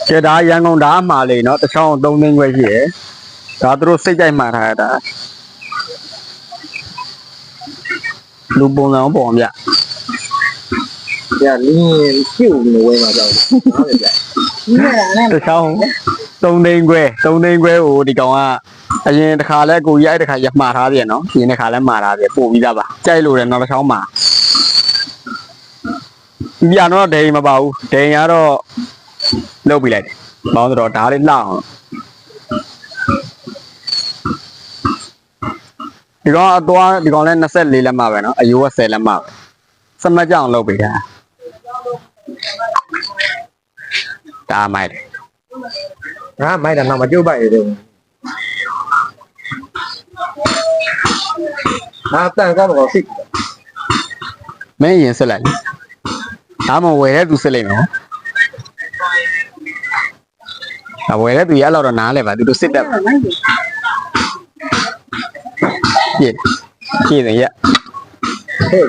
ကျဒါရန်ကုန်ဒါမှာလေနော်တစ်ချောင်း3သိန်းခွဲရှိတယ်ဒါသူတို့စိတ်ကြိုက်မှထားရတာလူပုံစံပုံပြဗျာနင်းပြုတ်နေဝဲမှာကြောက်ဟုတ်တယ်ဗျာတစ်ချောင်း3သိန်းခွဲကိုဒီကောင်ကအရင်တစ်ခါလဲကိုရိုက်တစ်ခါရမှားထားပြန်နော်ဒီတစ်ခါလဲမှားထားပြန်ပို့ပြီးသားပါကြိုက်လို့တယ်နောက်တစ်ချောင်းမှာပြန်တော့ဒိန်မပါဘူးဒိန်ကတော့လုပ်ပြလိုက်တယ်ဘောင်းတော့ဓာတ်လေးလှအောင်ဒီကောင်အသွားဒီကောင်လဲ24လက်မှပဲနော်အယိုးက10လက်မှပဲစမတ်ကြအောင်လုပ်ပေးတာဒါမိုက်တယ်ငါမိုက်တာတော့မကြိုးပိုက်ရတယ်ငါတန်ကတော့စိတ်မင်းရင်ဆက်လိုက်ဒါမှဝယ်တဲ့သူဆက်လိုက်နော်အဝယ်တဲ့သူရတော့နားလဲပါသူတို့စစ်တက်ပါပြည့်တယ်ရဟဲ့